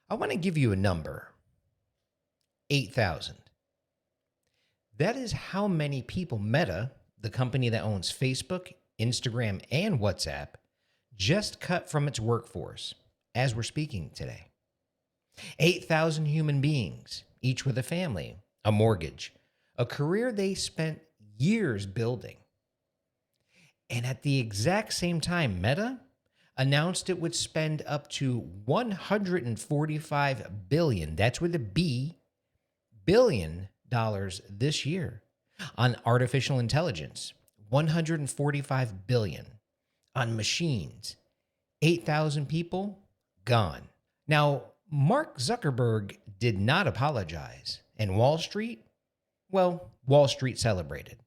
I want to give you a number 8,000. That is how many people Meta, the company that owns Facebook, Instagram, and WhatsApp, just cut from its workforce as we're speaking today. 8,000 human beings, each with a family, a mortgage, a career they spent years building. And at the exact same time, Meta announced it would spend up to 145 billion, that's with a B, billion dollars this year on artificial intelligence, 145 billion on machines, 8,000 people gone. Now, Mark Zuckerberg did not apologize, and Wall Street, well, Wall Street celebrated.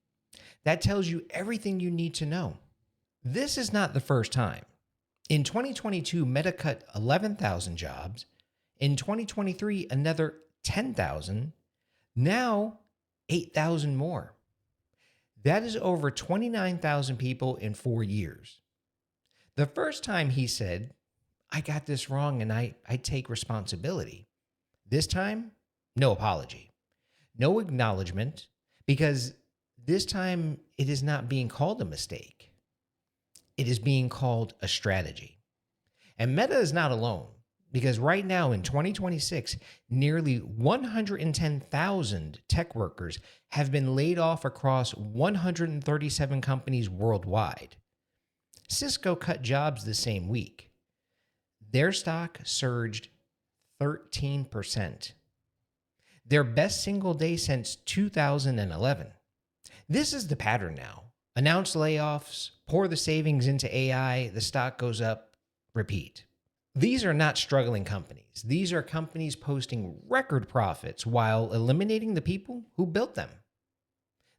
That tells you everything you need to know. This is not the first time. In 2022, Meta cut 11,000 jobs. In 2023, another 10,000. Now, 8,000 more. That is over 29,000 people in 4 years. The first time he said, I got this wrong and I take responsibility. This time, no apology, no acknowledgement, because this time it is not being called a mistake. It is being called a strategy. And Meta is not alone, because right now in 2026, nearly 110,000 tech workers have been laid off across 137 companies worldwide. Cisco cut jobs the same week. Their stock surged 13%. Their best single day since 2011. This is the pattern now. Announce layoffs, pour the savings into AI, the stock goes up, repeat. These are not struggling companies. These are companies posting record profits while eliminating the people who built them.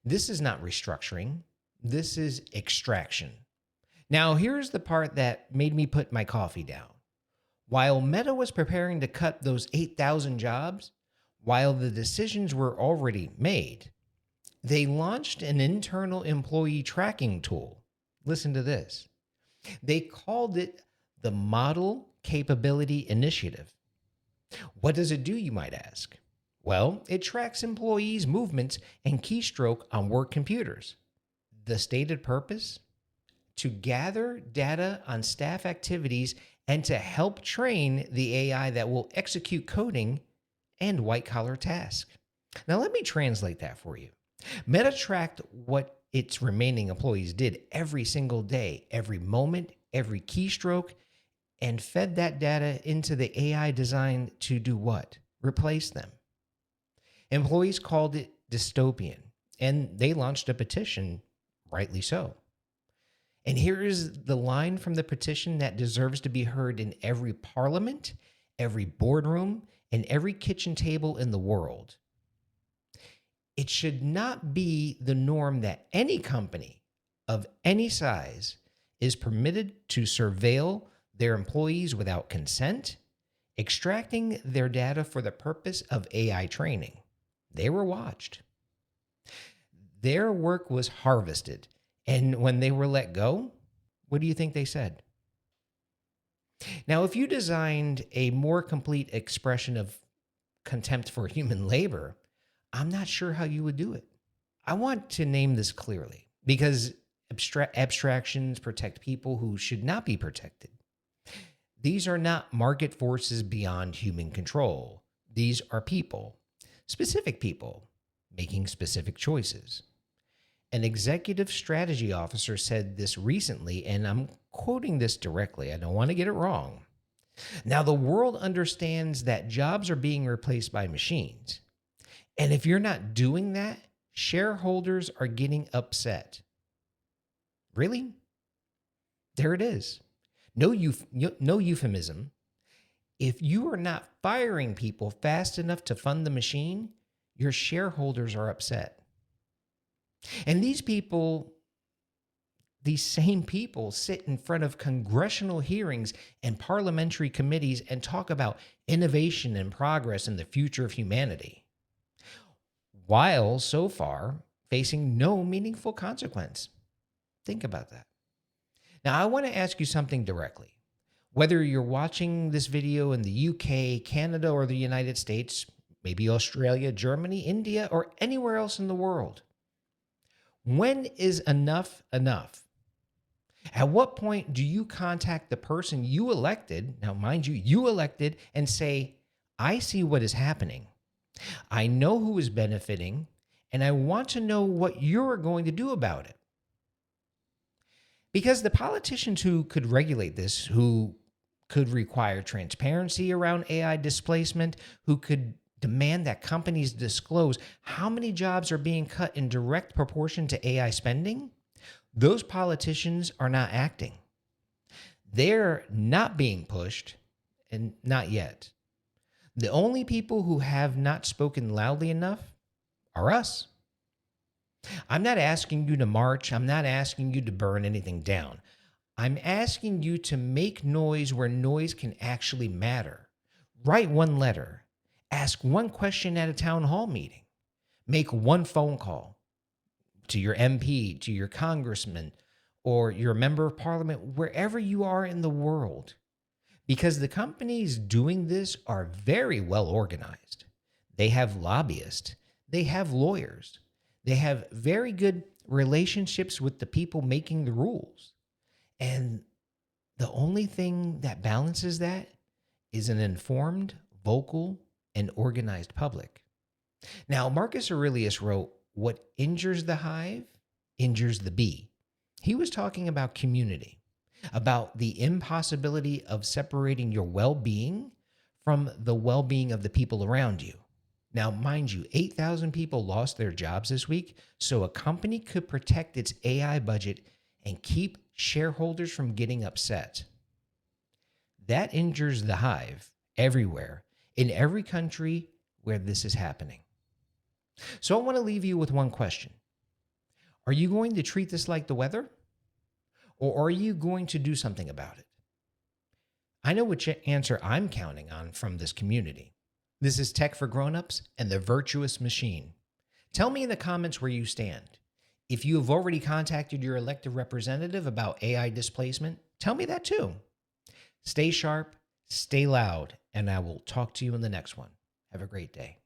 This is not restructuring. This is extraction. Now, here's the part that made me put my coffee down. While Meta was preparing to cut those 8,000 jobs, while the decisions were already made, they launched an internal employee tracking tool. Listen to this. They called it the Model Capability Initiative. What does it do, you might ask? Well, it tracks employees' movements and keystroke on work computers. The stated purpose? To gather data on staff activities and to help train the AI that will execute coding and white-collar tasks. Now, let me translate that for you. Meta tracked what its remaining employees did every single day, every moment, every keystroke, and fed that data into the AI designed to do what? Replace them. Employees called it dystopian, and they launched a petition, rightly so. And here is the line from the petition that deserves to be heard in every parliament, every boardroom, and every kitchen table in the world. It should not be the norm that any company of any size is permitted to surveil their employees without consent, extracting their data for the purpose of AI training. They were watched. Their work was harvested. And when they were let go, what do you think they said? Now, if you designed a more complete expression of contempt for human labor, I'm not sure how you would do it. I want to name this clearly because abstractions protect people who should not be protected. These are not market forces beyond human control. These are people, specific people, making specific choices. An executive strategy officer said this recently, and I'm quoting this directly. I don't want to get it wrong. Now, the world understands that jobs are being replaced by machines. And if you're not doing that, shareholders are getting upset. Really? There it is. No euphemism. If you are not firing people fast enough to fund the machine, your shareholders are upset. And these same people sit in front of congressional hearings and parliamentary committees and talk about innovation and progress in the future of humanity, while so far facing no meaningful consequence. Think about that. Now, I want to ask you something directly. Whether you're watching this video in the UK, Canada, or the United States, maybe Australia, Germany, India, or anywhere else in the world, when is enough enough? At what point do you contact the person you elected, now mind you, you elected, and say, I see what is happening. I know who is benefiting, and I want to know what you're going to do about it. Because the politicians who could regulate this, who could require transparency around AI displacement, who could demand that companies disclose how many jobs are being cut in direct proportion to AI spending, those politicians are not acting. They're not being pushed, and not yet. The only people who have not spoken loudly enough are us. I'm not asking you to march. I'm not asking you to burn anything down. I'm asking you to make noise where noise can actually matter. Write one letter. Ask one question at a town hall meeting. Make one phone call to your MP, to your congressman, or your member of parliament, wherever you are in the world. Because the companies doing this are very well organized. They have lobbyists. They have lawyers. They have very good relationships with the people making the rules. And the only thing that balances that is an informed, vocal, and organized public. Now, Marcus Aurelius wrote, "What injures the hive injures the bee." He was talking about community, about the impossibility of separating your well-being from the well-being of the people around you. Now, mind you, 8,000 people lost their jobs this week, so a company could protect its AI budget and keep shareholders from getting upset. That injures the hive everywhere, in every country where this is happening. So I want to leave you with one question. Are you going to treat this like the weather? Or are you going to do something about it? I know which answer I'm counting on from this community. This is Tech for Grownups and the Virtuous Machine. Tell me in the comments where you stand. If you have already contacted your elected representative about AI displacement, tell me that too. Stay sharp, stay loud, and I will talk to you in the next one. Have a great day.